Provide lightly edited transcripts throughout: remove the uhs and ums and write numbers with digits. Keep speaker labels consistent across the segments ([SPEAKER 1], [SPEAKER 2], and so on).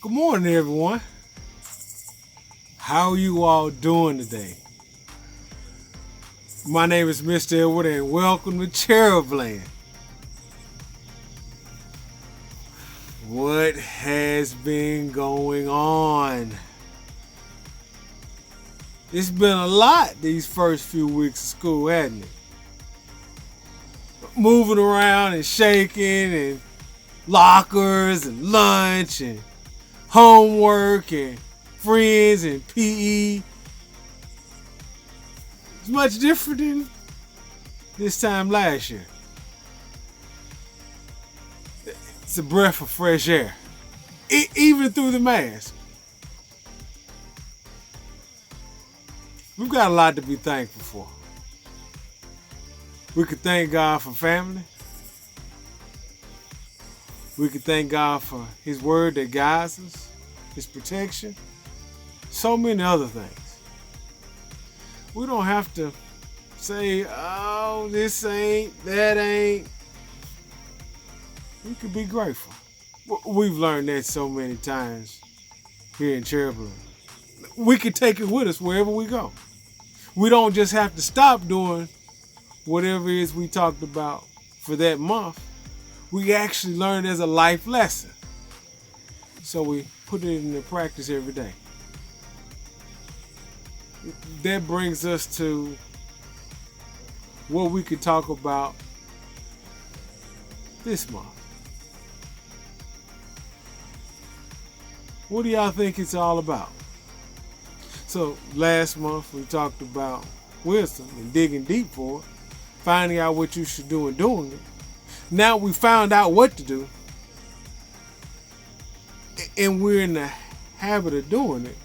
[SPEAKER 1] Good morning, everyone. How are you all doing today? My name is Mr. Edward, and welcome to Cherubland. What has been going on? It's been a lot these first few weeks of school, hasn't it? Moving around and shaking, and lockers, and lunch, and homework, and friends, and PE. It's much different than this time last year. It's a breath of fresh air, even through the mask. We've got a lot to be thankful for. We could thank God for family. We could thank God for His word that guides us, His protection, so many other things. We don't have to say, oh, this ain't, that ain't. We could be grateful. We've learned that so many times here in Cherubland. We could take it with us wherever we go. We don't just have to stop doing whatever it is we talked about for that month. We actually learn as a life lesson. So we put it into practice every day. That brings us to what we could talk about this month. What do y'all think it's all about? So last month we talked about wisdom and digging deep for it, finding out what you should do and doing it. Now we found out what to do, and we're in the habit of doing it,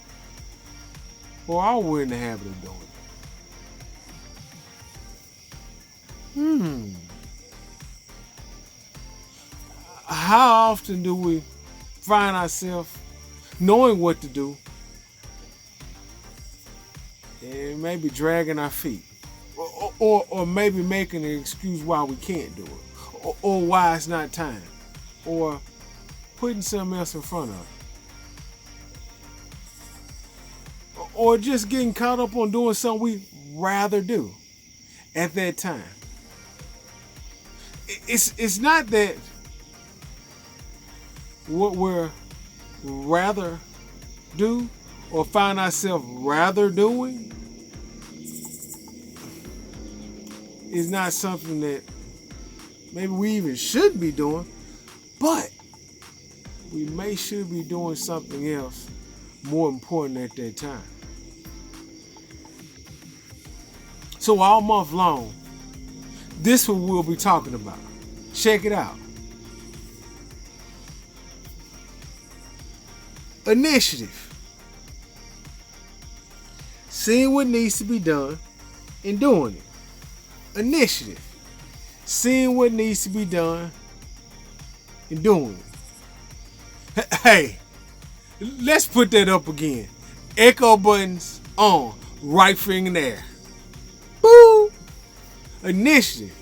[SPEAKER 1] or are we in the habit of doing it? How often do we find ourselves knowing what to do and maybe dragging our feet, or maybe making an excuse why we can't do it, or why it's not time, or putting something else in front of it, or just getting caught up on doing something we rather do at that time? It's not that what we're rather do or find ourselves rather doing is not something that maybe we even should be doing, but we should be doing something else more important at that time. So all month long, this is what we'll be talking about. Check it out. Initiative. Seeing what needs to be done and doing it. Initiative. Seeing what needs to be done and doing it. Hey, let's put that up again. Echo buttons on. Right finger in the air. Boo! Initiative.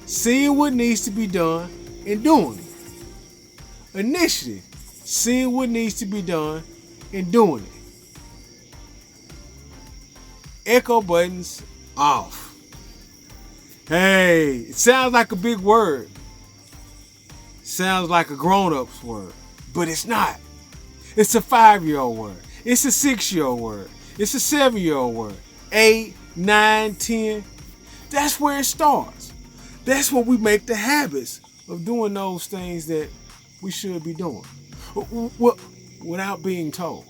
[SPEAKER 1] Seeing what needs to be done and doing it. Initiative. Seeing what needs to be done and doing it. Echo buttons off. Hey, it sounds like a big word. Sounds like a grown-up's word. But it's not. It's a 5-year-old word. It's a 6-year-old word. It's a 7-year-old word. 8, 9, 10. That's where it starts. That's where we make the habits of doing those things that we should be doing without being told.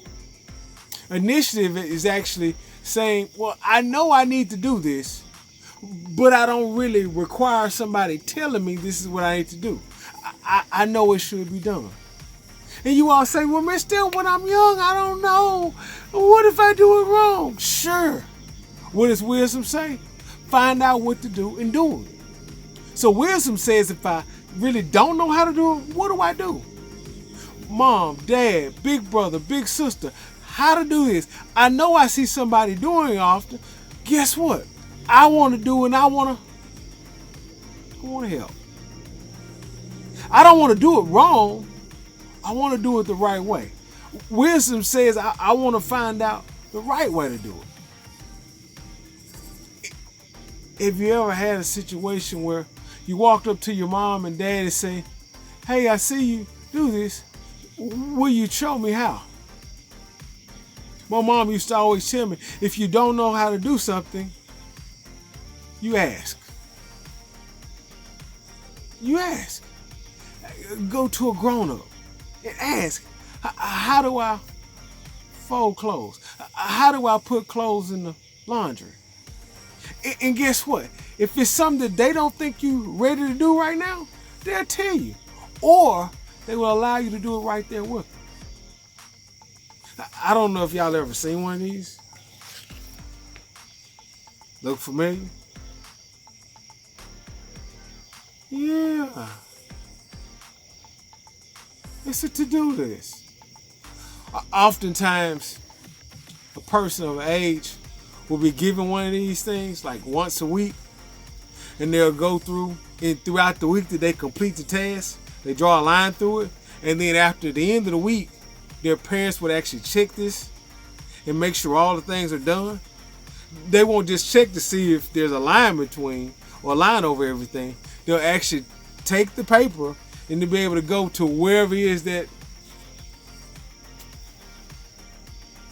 [SPEAKER 1] Initiative is actually saying, well, I know I need to do this, but I don't really require somebody telling me this is what I need to do. I know it should be done. And you all say, well, Mr. When I'm young, I don't know. What if I do it wrong? Sure. What does wisdom say? Find out what to do and do it. So wisdom says if I really don't know how to do it, what do I do? Mom, dad, big brother, big sister, how to do this. I know I see somebody doing it often. Guess what? I want to do it and I want to help. I don't want to do it wrong. I want to do it the right way. Wisdom says, I want to find out the right way to do it. Have you ever had a situation where you walked up to your mom and dad and say, hey, I see you do this. Will you show me how? My mom used to always tell me, if you don't know how to do something, you ask. You ask. Go to a grown-up and ask, how do I fold clothes? How do I put clothes in the laundry? And guess what? If it's something that they don't think you ready to do right now, they'll tell you. Or they will allow you to do it right there with them. I don't know if y'all ever seen one of these. Look familiar? Yeah. It's a to-do list. Oftentimes, a person of age will be given one of these things like once a week, and they'll go through and throughout the week that they complete the task. They draw a line through it, and then after the end of the week, their parents would actually check this and make sure all the things are done. They won't just check to see if there's a line between or a line over everything. They'll actually take the paper and to be able to go to wherever it is that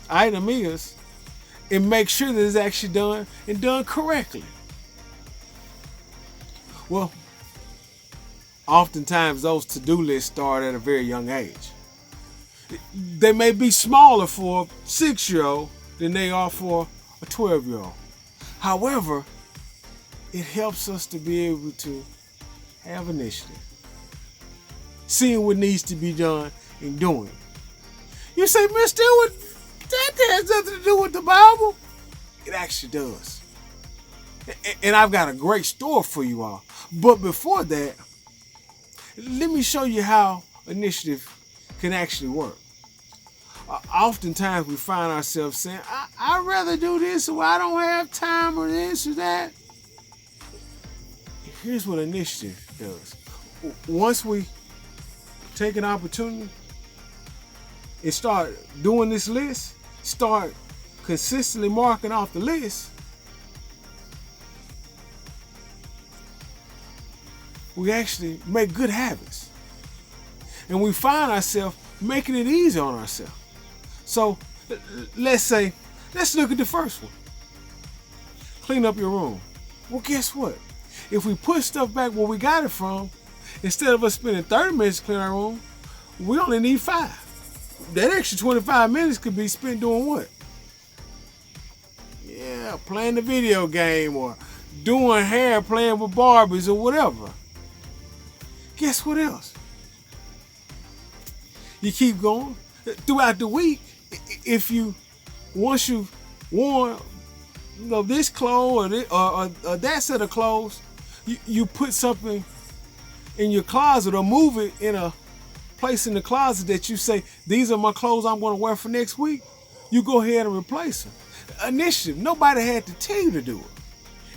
[SPEAKER 1] item is and make sure that it's actually done and done correctly. Well, oftentimes those to-do lists start at a very young age. They may be smaller for a 6-year-old than they are for a 12-year-old. However, it helps us to be able to have initiative. Seeing what needs to be done and doing. You say, Mr. Stewart, that has nothing to do with the Bible. It actually does. And I've got a great story for you all. But before that, let me show you how initiative can actually work. Oftentimes we find ourselves saying, I'd rather do this, or I don't have time, or this or that. Here's what initiative does. Once we take an opportunity and start doing this list, start consistently marking off the list, we actually make good habits. And we find ourselves making it easy on ourselves. So let's look at the first one. Clean up your room. Well, guess what? If we put stuff back where we got it from, instead of us spending 30 minutes to clean our room, we only need 5. That extra 25 minutes could be spent doing what? Yeah, playing the video game or doing hair, playing with Barbies or whatever. Guess what else? You keep going. Throughout the week, once you've worn this clothes or that set of clothes, you put something in your closet or move it in a place in the closet that you say, these are my clothes I'm going to wear for next week. You go ahead and replace them. Initiative. Nobody had to tell you to do it.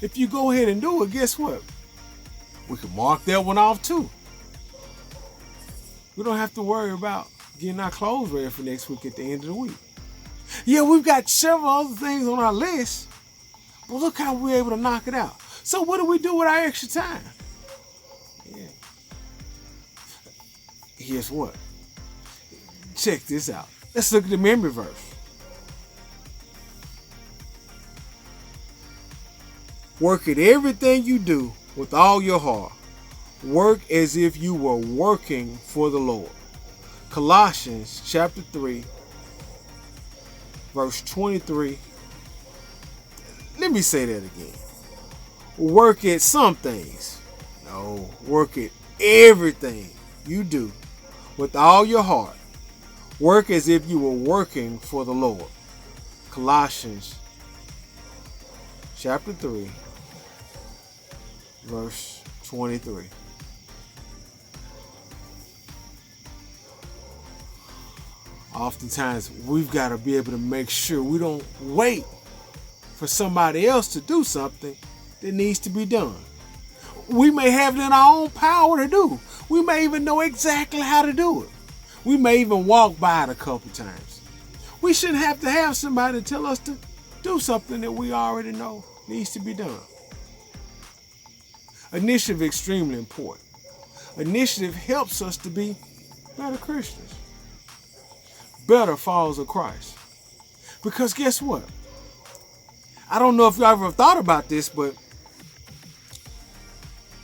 [SPEAKER 1] If you go ahead and do it, guess what? We can mark that one off too. We don't have to worry about getting our clothes ready for next week at the end of the week. Yeah, we've got several other things on our list, but look how we're able to knock it out. So what do we do with our extra time? Yeah. Here's what. Check this out. Let's look at the memory verse. Work at everything you do with all your heart. Work as if you were working for the Lord. Colossians chapter 3, verse 23. Let me say that again. Work at some things. No, work at everything you do with all your heart. Work as if you were working for the Lord. Colossians chapter 3, verse 23. Oftentimes, we've got to be able to make sure we don't wait for somebody else to do something that needs to be done. We may have it in our own power to do. We may even know exactly how to do it. We may even walk by it a couple times. We shouldn't have to have somebody tell us to do something that we already know needs to be done. Initiative is extremely important. Initiative helps us to be better Christians, better followers of Christ. Because guess what? I don't know if you ever thought about this, but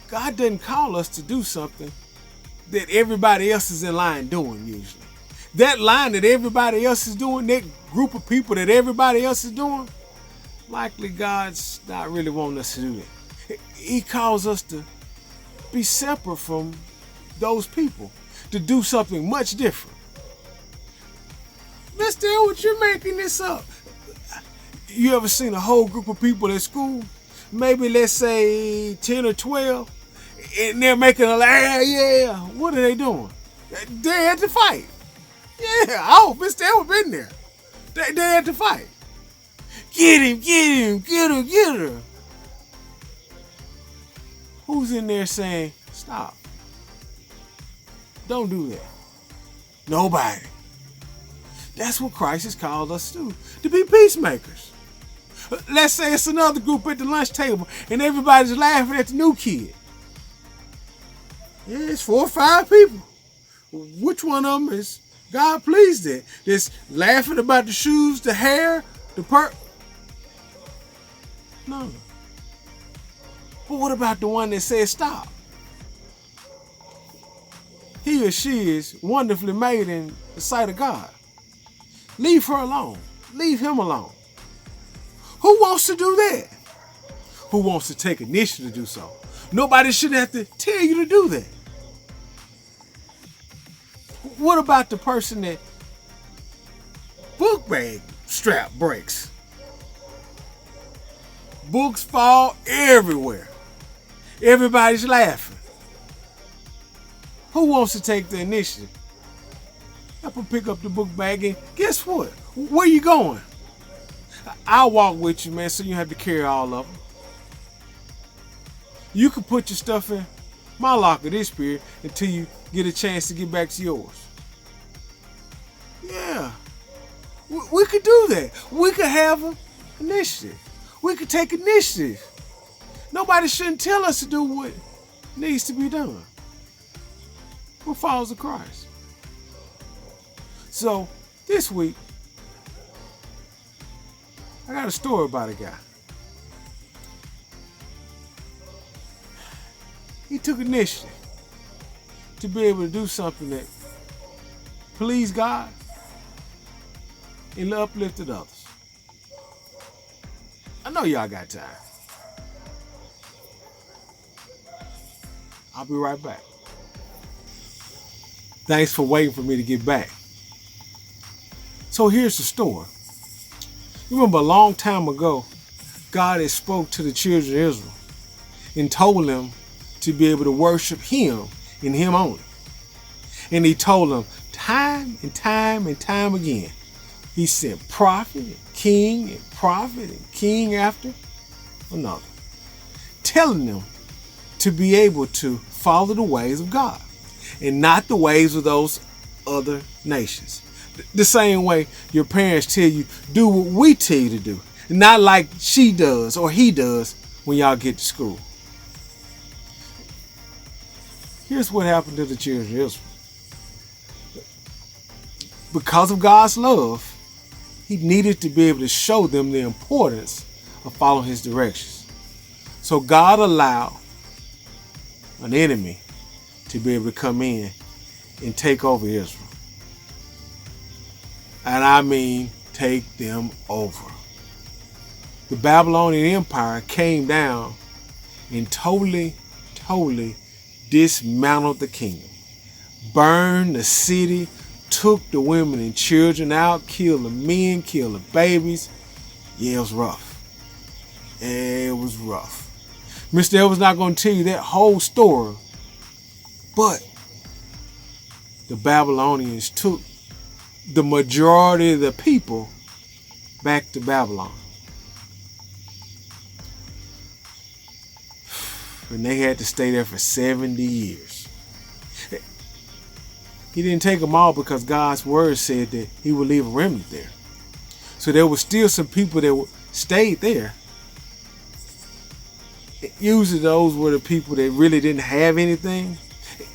[SPEAKER 1] God doesn't call us to do something that everybody else is in line doing usually. That line that everybody else is doing, that group of people that everybody else is doing, likely God's not really wanting us to do that. He calls us to be separate from those people, to do something much different. Mr. Edwards, you're making this up. You ever seen a whole group of people at school? Maybe let's say 10 or 12, and they're making a yeah. What are they doing? They're at the fight. Yeah, oh, Mr. Edwards been there. They're at the fight. Get him, get him, get him, get her. Who's in there saying, stop? Don't do that. Nobody. That's what Christ has called us to be peacemakers. Let's say it's another group at the lunch table and everybody's laughing at the new kid. Yeah, it's 4 or 5 people. Which one of them is God pleased at? That's laughing about the shoes, the hair, the No. But what about the one that says stop? He or she is wonderfully made in the sight of God. Leave her alone. Leave him alone. Who wants to do that? Who wants to take initiative to do so? Nobody should have to tell you to do that. What about the person that book bag strap breaks? Books fall everywhere. Everybody's laughing. Who wants to take the initiative? Up and pick up the book bag and guess what? Where you going? I'll walk with you, man, so you don't have to carry all of them. You can put your stuff in my locker this period until you get a chance to get back to yours. Yeah. We could do that. We could have an initiative. We could take initiative. Nobody shouldn't tell us to do what needs to be done. We're followers of Christ. So, this week, I got a story about a guy. He took initiative to be able to do something that pleased God and uplifted others. I know y'all got time. I'll be right back. Thanks for waiting for me to get back. So here's the story. You remember a long time ago, God had spoke to the children of Israel and told them to be able to worship him and him only. And he told them time and time and time again, he sent prophet and king after another, telling them to be able to follow the ways of God and not the ways of those other nations. The same way your parents tell you, do what we tell you to do, not like she does or he does when y'all get to school. Here's what happened to the children of Israel. Because of God's love, he needed to be able to show them the importance of following his directions. So God allowed an enemy to be able to come in and take over Israel. And I mean, take them over. The Babylonian Empire came down and totally dismantled the kingdom. Burned the city, took the women and children out, killed the men, killed the babies. Yeah, it was rough. It was rough. Mr. Edwards not going to tell you that whole story, but the Babylonians took the majority of the people back to Babylon. And they had to stay there for 70 years. He didn't take them all because God's word said that he would leave a remnant there. So there were still some people that stayed there. Usually those were the people that really didn't have anything.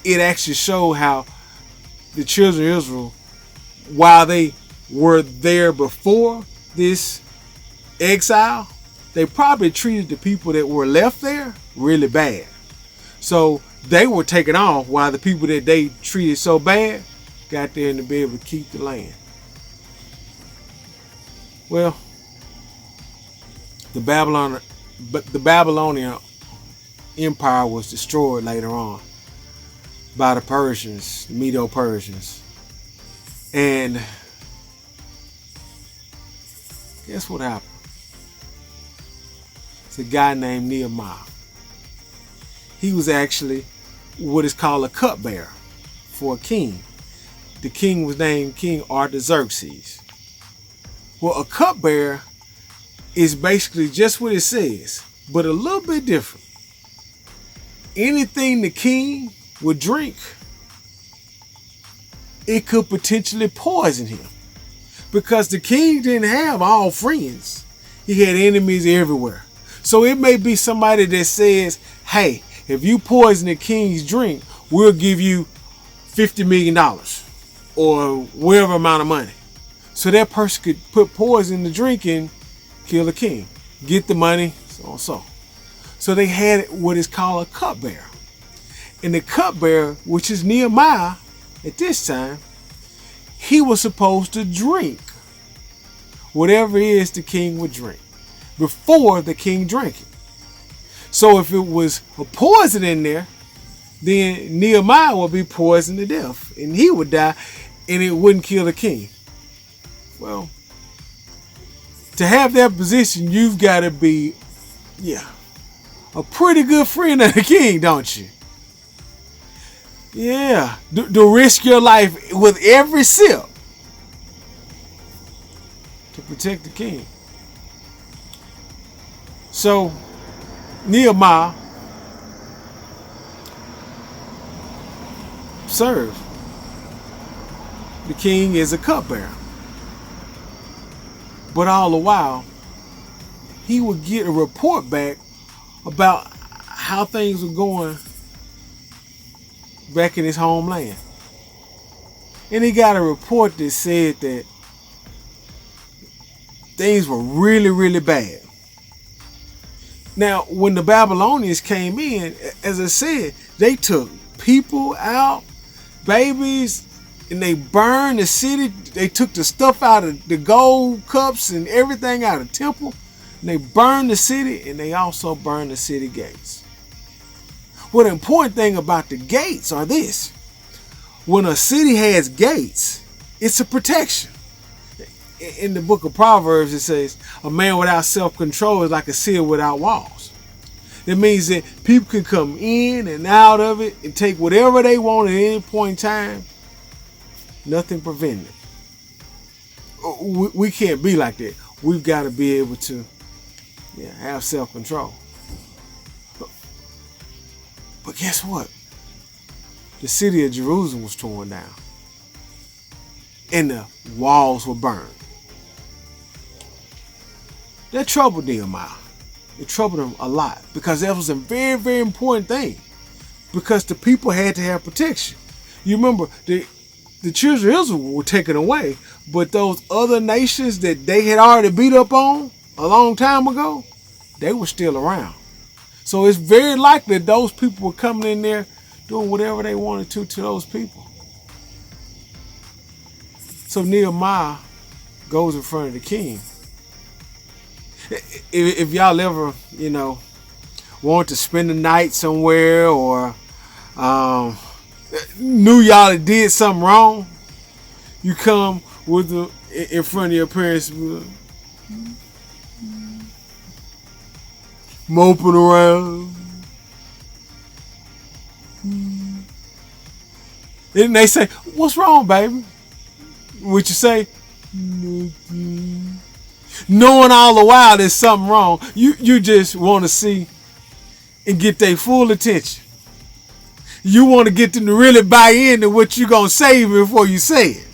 [SPEAKER 1] It actually showed how the children of Israel, while they were there before this exile, they probably treated the people that were left there really bad. So they were taken off while the people that they treated so bad got there and to be able to keep the land. Well, the Babylonian Empire was destroyed later on by the Persians, the Medo-Persians. And guess what happened? It's a guy named Nehemiah. He was actually what is called a cupbearer for a king. The king was named King Artaxerxes. Well, a cupbearer is basically just what it says, but a little bit different. Anything the king would drink, it could potentially poison him. Because the king didn't have all friends. He had enemies everywhere. So it may be somebody that says, hey, if you poison the king's drink, we'll give you $50 million or whatever amount of money. So that person could put poison in the drink and kill the king, get the money, so and so. So they had what is called a cupbearer. And the cupbearer, which is Nehemiah at this time, he was supposed to drink whatever it is the king would drink before the king drank it. So if it was a poison in there, then Nehemiah would be poisoned to death and he would die and it wouldn't kill the king. Well, to have that position, you've got to be, a pretty good friend of the king, don't you? Yeah, to risk your life with every sip to protect the king. So, Nehemiah served the king as a cupbearer. But all the while, he would get a report back about how things were going back in his homeland. And he got a report that said that things were really, really bad. Now, when the Babylonians came in, as I said, they took people out, babies, and they burned the city. They took the stuff out of the gold cups and everything out of the temple. And they burned the city, and they also burned the city gates. Well, the important thing about the gates are this. When a city has gates, it's a protection. In the book of Proverbs, it says, a man without self-control is like a city without walls. That means that people can come in and out of it and take whatever they want at any point in time. Nothing preventing it. We can't be like that. We've got to be able to have self-control. But guess what? The city of Jerusalem was torn down. And the walls were burned. That troubled Nehemiah. It troubled him a lot. Because that was a very, very important thing. Because the people had to have protection. You remember, the children of Israel were taken away, but those other nations that they had already beat up on a long time ago, they were still around. So it's very likely that those people were coming in there doing whatever they wanted to those people. So Nehemiah goes in front of the king. If y'all ever, want to spend the night somewhere or knew y'all did something wrong, you come in front of your parents moping around. And they say, "What's wrong, baby?" What you say? Nothing. Knowing all the while there's something wrong, you just want to see and get their full attention. You want to get them to really buy into what you're going to say before you say it.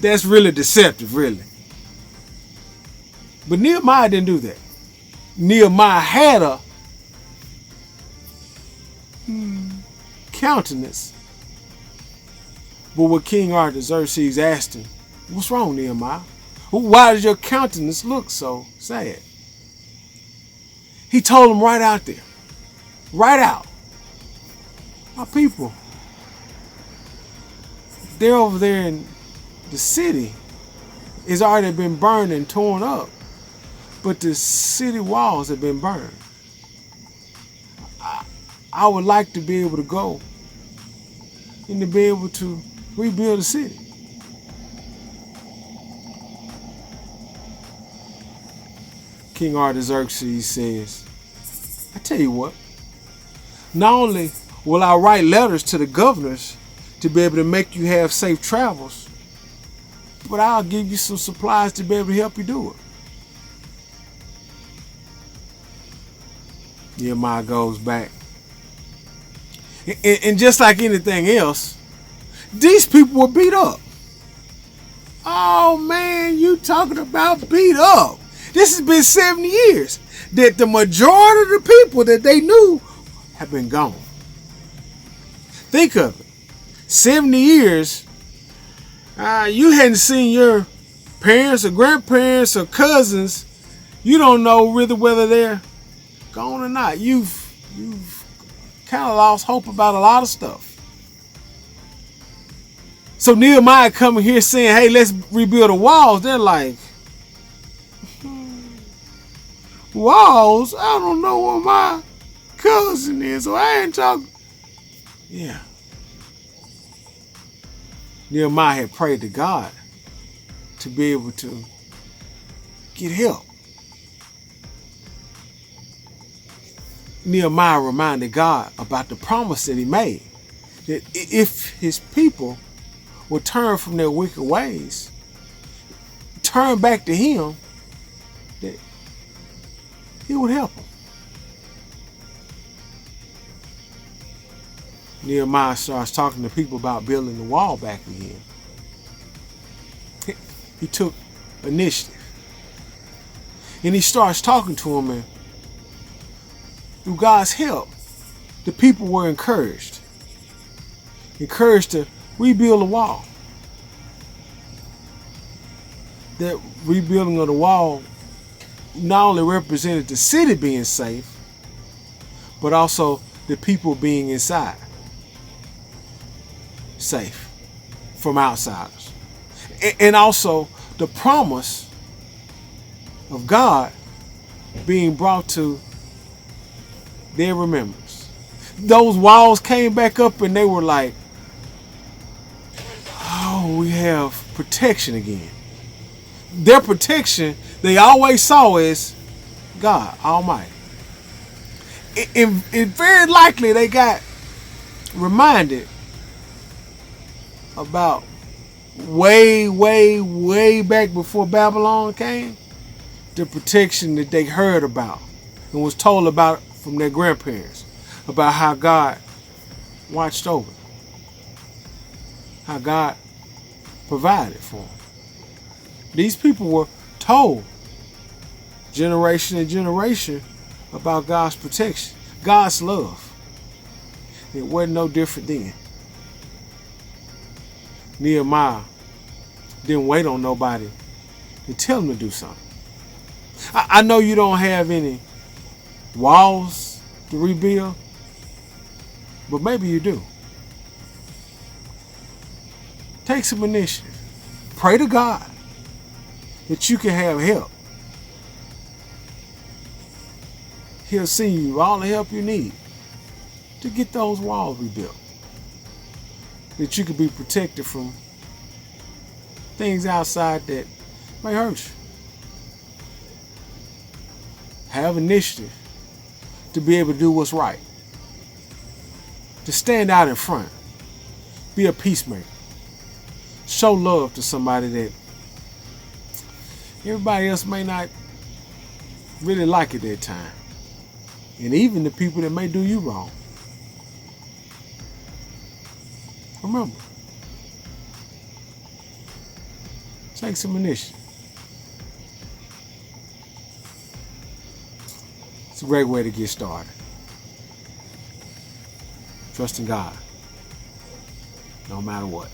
[SPEAKER 1] That's really deceptive, really. But Nehemiah didn't do that. Nehemiah had a countenance. But what King Artaxerxes asked him, what's wrong, Nehemiah? Why does your countenance look so sad? He told him right out there. Right out. My people, they're over there in the city. It's already been burned and torn up. But the city walls have been burned. I would like to be able to go and to be able to rebuild the city. King Artaxerxes says, I tell you what, not only will I write letters to the governors to be able to make you have safe travels, but I'll give you some supplies to be able to help you do it. Nehemiah goes back. And just like anything else, these people were beat up. Oh man, you talking about beat up. This has been 70 years that the majority of the people that they knew have been gone. Think of it. 70 years, you hadn't seen your parents or grandparents or cousins. You don't know really whether they're gone or not. You've kind of lost hope about a lot of stuff. So Nehemiah coming here saying, hey, let's rebuild the walls. They're like, walls? I don't know where my cousin is, so I ain't talking. Yeah. Nehemiah had prayed to God to be able to get help. Nehemiah reminded God about the promise that he made, that if his people would turn from their wicked ways, turn back to him, that he would help them. Nehemiah starts talking to people about building the wall back again. He took initiative. And he starts talking to them, and through God's help, the people were encouraged to rebuild the wall. That rebuilding of the wall not only represented the city being safe, but also the people being inside safe from outsiders. And also the promise of God being brought to their remembrance. Those walls came back up and they were like, oh, we have protection again. Their protection they always saw is God Almighty. And very likely they got reminded about way back before Babylon came, the protection that they heard about and was told about from their grandparents, about how God watched over them, how God provided for them. These people were told generation and generation about God's protection, God's love. It wasn't no different then. Nehemiah didn't wait on nobody to tell him to do something. I know you don't have any walls to rebuild, but maybe you do. Take some initiative. Pray to God that you can have help. He'll send you all the help you need to get those walls rebuilt. That you can be protected from things outside that may hurt you. Have initiative to be able to do what's right. To stand out in front. Be a peacemaker. Show love to somebody that everybody else may not really like at that time. And even the people that may do you wrong. Remember, take some initiative. It's a great way to get started. Trust in God, no matter what.